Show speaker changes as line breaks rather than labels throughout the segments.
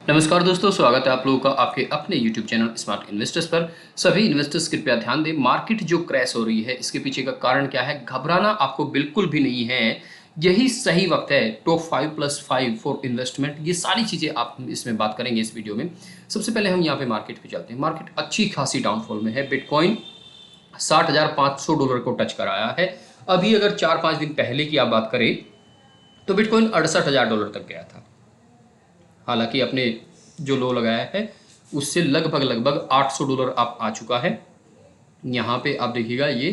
नमस्कार दोस्तों, स्वागत है आप लोगों का आपके अपने YouTube चैनल स्मार्ट इन्वेस्टर्स पर। सभी इन्वेस्टर्स कृपया ध्यान दें, मार्केट जो क्रैश हो रही है इसके पीछे का कारण क्या है? घबराना आपको बिल्कुल भी नहीं है। यही सही वक्त है टॉप 5+5 फॉर इन्वेस्टमेंट। ये सारी चीज़ें आप इसमें बात करेंगे इस वीडियो में। सबसे पहले हम यहाँ पे मार्केट पे चलते हैं। मार्केट अच्छी खासी डाउनफॉल में है। बिटकॉइन $60,500 को टच कराया है। अभी अगर 4-5 दिन पहले की आप बात करें तो बिटकॉइन $68,000 तक गया था। हालांकि अपने जो लो लगाया है उससे लगभग $800 आप आ चुका है। यहाँ पे आप देखिएगा ये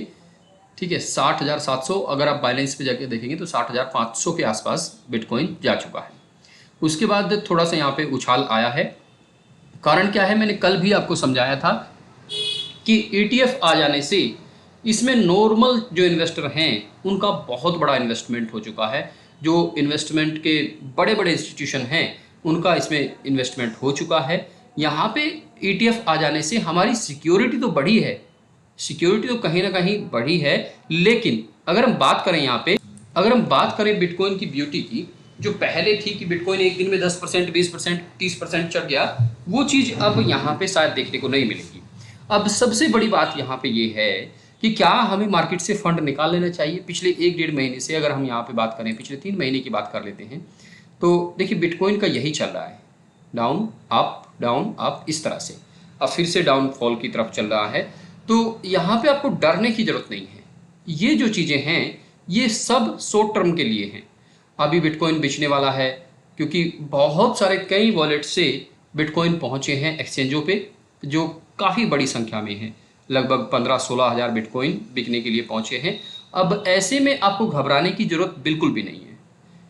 ठीक है 60,700। अगर आप बैलेंस पे जाके देखेंगे तो 60,500 के आसपास बिटकॉइन जा चुका है। उसके बाद थोड़ा सा यहाँ पे उछाल आया है। कारण क्या है? मैंने कल भी आपको समझाया था कि ETF आ जाने से इसमें नॉर्मल जो इन्वेस्टर हैं उनका बहुत बड़ा इन्वेस्टमेंट हो चुका है। जो इन्वेस्टमेंट के बड़े बड़े इंस्टीट्यूशन हैं उनका इसमें इन्वेस्टमेंट हो चुका है। यहाँ पे ETF आ जाने से हमारी सिक्योरिटी तो बढ़ी है, सिक्योरिटी तो कहीं ना कहीं बढ़ी है। लेकिन अगर हम बात करें यहाँ पे, अगर हम बात करें बिटकॉइन की ब्यूटी की, जो पहले थी कि बिटकॉइन एक दिन में 10%, 20%, 30% चढ़ गया, वो चीज़ अब यहाँ पे शायद देखने को नहीं मिलेगी। अब सबसे बड़ी बात यहाँ पे ये है कि क्या हमें मार्केट से फंड निकाल लेना चाहिए। पिछले 1-1.5 महीने से अगर हम यहाँ पे बात करें, पिछले 3 महीने की बात कर लेते हैं तो देखिए बिटकॉइन का यही चल रहा है, डाउन अप इस तरह से। अब फिर से डाउनफॉल की तरफ चल रहा है। तो यहाँ पे आपको डरने की ज़रूरत नहीं है। ये जो चीज़ें हैं ये सब शॉर्ट टर्म के लिए हैं। अभी बिटकॉइन बिकने वाला है क्योंकि बहुत सारे कई वॉलेट से बिटकॉइन पहुँचे हैं एक्सचेंजों पे, जो काफ़ी बड़ी संख्या में है। लगभग 15-16 हज़ार बिटकॉइन बिकने के लिए पहुँचे हैं। अब ऐसे में आपको घबराने की ज़रूरत बिल्कुल भी नहीं है।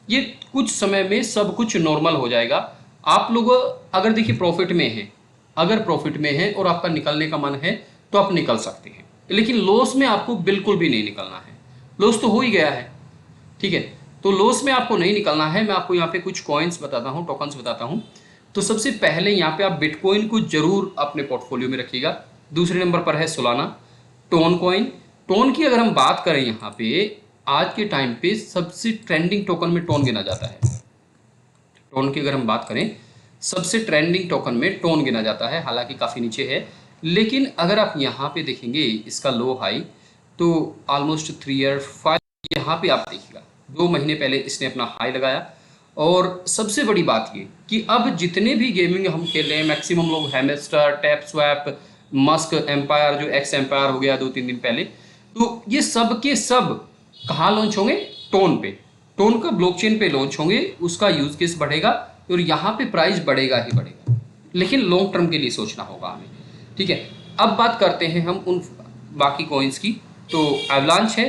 ये कुछ समय में सब कुछ नॉर्मल हो जाएगा। आप लोग अगर देखिए प्रॉफिट में हैं, अगर प्रॉफिट में हैं और आपका निकलने का मन है तो आप निकल सकते हैं, लेकिन लॉस में आपको बिल्कुल भी नहीं निकलना है। लॉस तो हो ही गया है, ठीक है। तो लॉस में आपको नहीं निकलना है। मैं आपको यहाँ पे कुछ कॉइन्स बताता हूँ, टोकन्स बताता हूँ। तो सबसे पहले यहाँ पे आप बिटकॉइन को जरूर अपने पोर्टफोलियो में रखिएगा। दूसरे नंबर पर है सोलाना, टोन कॉइन। टोन की अगर हम बात करें यहाँ पे, आज के टाइम पे सबसे ट्रेंडिंग टोकन में टोन गिना जाता है। टोन की अगर हम बात करें, सबसे ट्रेंडिंग टोकन में टोन गिना जाता है। हालांकि काफ़ी नीचे है, लेकिन अगर आप यहाँ पे देखेंगे इसका लो हाई तो ऑलमोस्ट 3 ईयर 5, यहाँ पे आप देखिएगा 2 महीने पहले इसने अपना हाई लगाया। और सबसे बड़ी बात ये कि अब जितने भी गेमिंग हम खेल रहे हैं, मैक्सिमम लोग hamster, tap swap, Musk empire, जो एक्स एम्पायर हो गया 2-3 दिन पहले, तो ये सब के सब कहाँ लॉन्च होंगे? टोन पे। टोन का ब्लॉकचेन पे लॉन्च होंगे, उसका यूज केस बढ़ेगा और यहाँ पे प्राइस बढ़ेगा ही बढ़ेगा। लेकिन लॉन्ग टर्म के लिए सोचना होगा हमें, ठीक है। अब बात करते हैं हम उन बाकी कॉइन्स की। तो एवलांच है,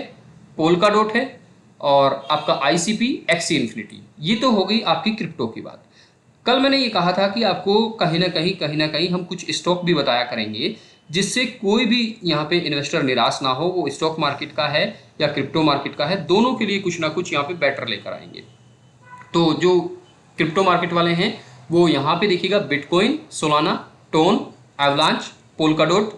पोल्का डॉट है और आपका ICP, एक्सी इन्फिनिटी। ये तो हो गई आपकी क्रिप्टो की बात। कल मैंने ये कहा था कि आपको कहीं ना कहीं हम कुछ स्टॉक भी बताया करेंगे जिससे कोई भी यहाँ पे इन्वेस्टर निराश ना हो। वो स्टॉक मार्केट का है या क्रिप्टो मार्केट का है, दोनों के लिए कुछ ना कुछ यहाँ पे बेटर लेकर आएंगे। तो जो क्रिप्टो मार्केट वाले हैं वो यहाँ पे देखिएगा Bitcoin, Solana, Ton, Avalanche, Polkadot,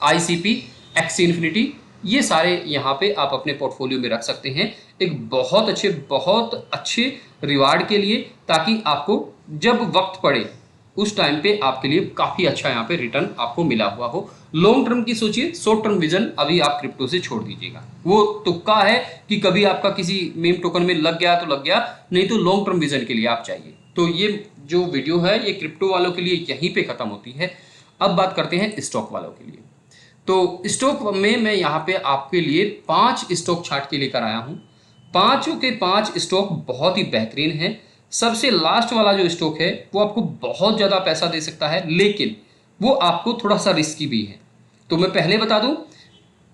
ICP, Axie Infinity, ये सारे यहाँ पे आप अपने पोर्टफोलियो में रख सकते हैं एक बहुत अच्छे रिवार्ड के लिए, ताकि आपको जब वक्त पड़े उस टाइम पे आपके लिए काफ़ी अच्छा यहाँ पे रिटर्न आपको मिला हुआ हो। लॉन्ग टर्म की सोचिए, शॉर्ट टर्म विजन अभी आप क्रिप्टो से छोड़ दीजिएगा। वो तुक्का है कि कभी आपका किसी मीम टोकन में लग गया तो लग गया, नहीं तो लॉन्ग टर्म विजन के लिए आप चाहिए। तो ये जो वीडियो है ये क्रिप्टो वालों के लिए यहीं पे खत्म होती है। अब बात करते हैं स्टॉक वालों के लिए। तो स्टॉक में मैं यहाँ पे आपके लिए 5 स्टॉक छाट के लेकर आया हूँ। पांचों के 5 स्टॉक बहुत ही बेहतरीन हैं। सबसे लास्ट वाला जो स्टॉक है वो आपको बहुत ज़्यादा पैसा दे सकता है, लेकिन वो आपको थोड़ा सा रिस्की भी है। तो मैं पहले बता दूं,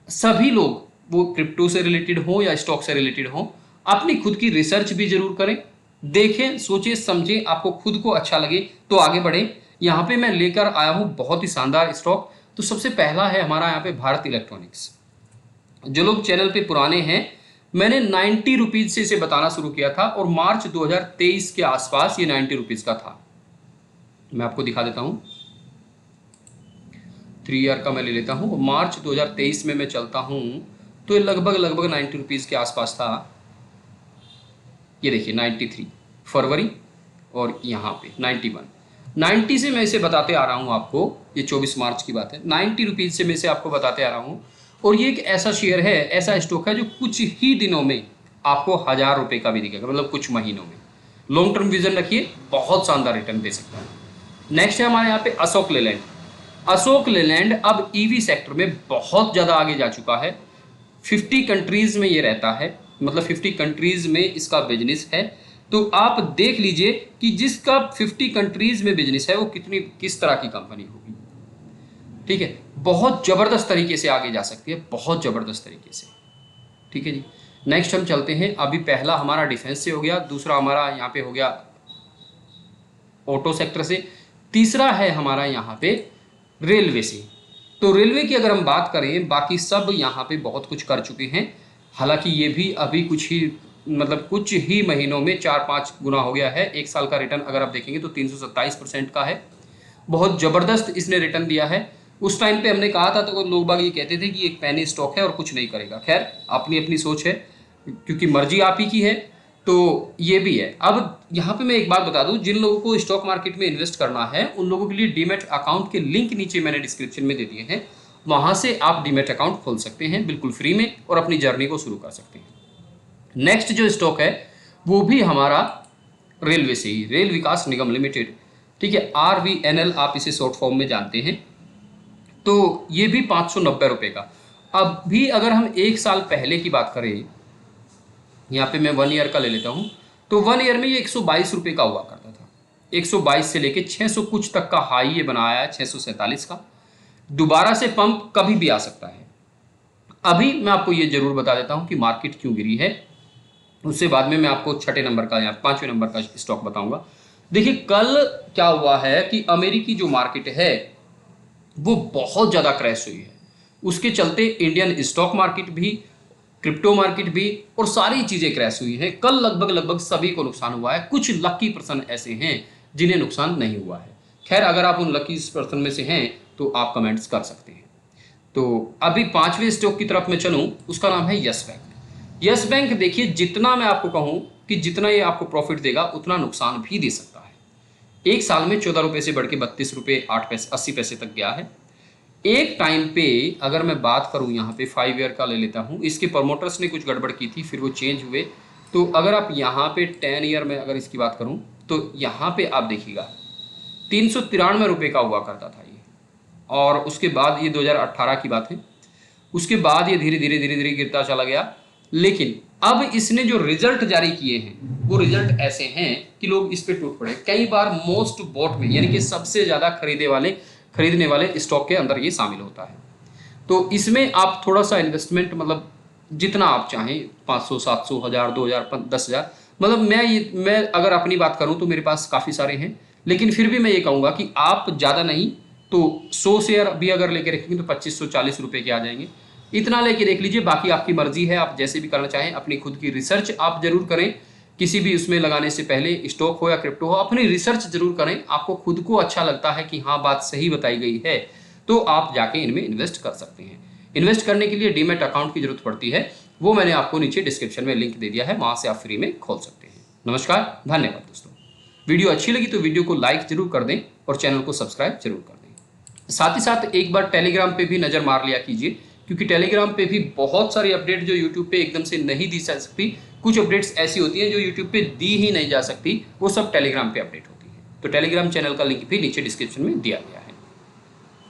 सभी लोग वो क्रिप्टो से रिलेटेड हो या स्टॉक से रिलेटेड हो, अपनी खुद की रिसर्च भी जरूर करें, देखें, सोचें, समझें। आपको खुद को अच्छा लगे तो आगे बढ़ें। यहाँ पे मैं लेकर आया हूँ बहुत ही शानदार स्टॉक। तो सबसे पहला है हमारा यहाँ पे भारत इलेक्ट्रॉनिक्स। जो लोग चैनल पे पुराने हैं, मैंने 90 रुपीज से इसे बताना शुरू किया था और मार्च 2023 के आसपास ये 90 रुपीज का था। मैं आपको दिखा देता हूँ, 3 ईयर का मैं ले लेता हूँ। मार्च 2023 में मैं चलता हूँ तो ये लगभग 90 रुपीज के आसपास था। ये देखिए 93 फरवरी और यहाँ पे 91। 90 से मैं इसे बताते आ रहा हूँ आपको, ये 24 मार्च की बात है, 90 रुपीज़ से मैं इसे आपको बताते आ रहा हूँ। और ये एक ऐसा शेयर है, ऐसा स्टॉक है जो कुछ ही दिनों में आपको 1000 रुपये का भी दिखेगा, मतलब कुछ महीनों में। लॉन्ग टर्म विजन रखिए, बहुत शानदार रिटर्न दे सकता है। नेक्स्ट है हमारे यहाँ पे अशोक लेलैंड। अशोक लेलैंड अब ईवी सेक्टर में बहुत ज़्यादा आगे जा चुका है। 50 कंट्रीज में ये रहता है, मतलब 50 कंट्रीज में इसका बिजनेस है। तो आप देख लीजिए कि जिसका 50 कंट्रीज में बिजनेस है वो किस तरह की कंपनी होगी। ठीक है, बहुत ज़बरदस्त तरीके से आगे जा सकती है, बहुत ज़बरदस्त तरीके से। ठीक है जी। नेक्स्ट हम चलते हैं, अभी पहला हमारा डिफेंस से हो गया, दूसरा हमारा यहाँ पे हो गया ऑटो सेक्टर से, तीसरा है हमारा यहाँ पे रेलवे से। तो रेलवे की अगर हम बात करें, बाकी सब यहाँ पे बहुत कुछ कर चुके हैं। हालांकि ये भी अभी कुछ ही महीनों में 4-5 गुना हो गया है। एक साल का रिटर्न अगर आप देखेंगे तो 327% का है, बहुत ज़बरदस्त इसने रिटर्न दिया है। उस टाइम पे हमने कहा था तो लोग बाग ये कहते थे कि एक पैनी स्टॉक है और कुछ नहीं करेगा। खैर, अपनी अपनी सोच है, क्योंकि मर्जी आप ही की है। तो ये भी है। अब यहाँ पे मैं एक बात बता दूं, जिन लोगों को स्टॉक मार्केट में इन्वेस्ट करना है उन लोगों के लिए डीमैट अकाउंट के लिंक नीचे मैंने डिस्क्रिप्शन में दे दिए हैं, वहाँ से आप डीमैट अकाउंट खोल सकते हैं बिल्कुल फ्री में और अपनी जर्नी को शुरू कर सकते हैं। नेक्स्ट जो स्टॉक है वो भी हमारा रेलवे से ही, रेल विकास निगम लिमिटेड। ठीक है, RVNL आप इसे शॉर्ट फॉर्म में जानते हैं। तो ये भी 590 रुपये का। अब भी अगर हम एक साल पहले की बात करें, यहाँ पे मैं 1 ईयर का ले लेता हूँ, तो 1 ईयर में ये 122 रुपये का हुआ करता था। 122 से लेके 600 कुछ तक का हाई ये बनाया है, 647 का। दोबारा से पंप कभी भी आ सकता है। अभी मैं आपको ये जरूर बता देता हूँ कि मार्केट क्यों गिरी है, उससे बाद में मैं आपको छठे नंबर का या 5वें नंबर का स्टॉक बताऊंगा। देखिए, कल क्या हुआ है कि अमेरिकी जो मार्केट है वो बहुत ज़्यादा क्रैश हुई है। उसके चलते इंडियन स्टॉक मार्केट भी, क्रिप्टो मार्केट भी और सारी चीज़ें क्रैश हुई हैं। कल लगभग सभी को नुकसान हुआ है। कुछ लकी पर्सन ऐसे हैं जिन्हें नुकसान नहीं हुआ है। खैर, अगर आप उन लकी पर्सन में से हैं तो आप कमेंट्स कर सकते हैं। तो अभी 5वें स्टॉक की तरफ मैं चलूँ, उसका नाम है यस बैंक। यस बैंक देखिए, जितना मैं आपको कहूँ कि जितना ये आपको प्रॉफिट देगा उतना नुकसान भी दे सकता है। एक साल में 14 रुपये से बढ़ के 32 रुपये 8 पैसे 80 पैसे तक गया है। एक टाइम पे अगर मैं बात करूं, यहाँ पे 5 ईयर का ले लेता हूं, इसके प्रमोटर्स ने कुछ गड़बड़ की थी, फिर वो चेंज हुए। तो अगर आप यहाँ पे 10 ईयर में अगर इसकी बात करूं तो यहाँ पे आप देखिएगा 393 रुपये का हुआ करता था ये। और उसके बाद ये 2018 की बात है, उसके बाद ये धीरे धीरे गिरता चला गया। लेकिन अब इसने जो रिजल्ट जारी किए हैं वो रिजल्ट ऐसे हैं कि लोग इस पे टूट पड़े। कई बार मोस्ट बॉट में, यानी कि सबसे ज़्यादा खरीदने वाले स्टॉक के अंदर ये शामिल होता है। तो इसमें आप थोड़ा सा इन्वेस्टमेंट, मतलब जितना आप चाहें, 500, 700, 1000, 2000, 10,000, मतलब मैं अगर अपनी बात करूं तो मेरे पास काफ़ी सारे हैं। लेकिन फिर भी मैं ये कहूँगा कि आप ज़्यादा नहीं तो 100 शेयर भी अगर लेके रखेंगे तो 2540 रुपये के आ जाएंगे। इतना लेके देख लीजिए, बाकी आपकी मर्जी है, आप जैसे भी करना चाहें। अपनी खुद की रिसर्च आप जरूर करें, किसी भी उसमें लगाने से पहले, स्टॉक हो या क्रिप्टो हो, अपनी रिसर्च जरूर करें। आपको खुद को अच्छा लगता है कि हाँ बात सही बताई गई है तो आप जाके इनमें इन्वेस्ट कर सकते हैं। इन्वेस्ट करने के लिए डीमैट अकाउंट की जरूरत पड़ती है, वो मैंने आपको नीचे डिस्क्रिप्शन में लिंक दे दिया है, वहाँ से आप फ्री में खोल सकते हैं। नमस्कार, धन्यवाद दोस्तों। वीडियो अच्छी लगी तो वीडियो को लाइक जरूर कर दें और चैनल को सब्सक्राइब जरूर कर दें। साथ ही साथ एक बार टेलीग्राम पे भी नज़र मार लिया कीजिए, क्योंकि टेलीग्राम पे भी बहुत सारी अपडेट जो यूट्यूब पे एकदम से नहीं दी जा सकती, कुछ अपडेट्स ऐसी होती हैं जो यूट्यूब पे दी ही नहीं जा सकती, वो सब टेलीग्राम पे अपडेट होती है। तो टेलीग्राम चैनल का लिंक भी नीचे डिस्क्रिप्शन में दिया गया है।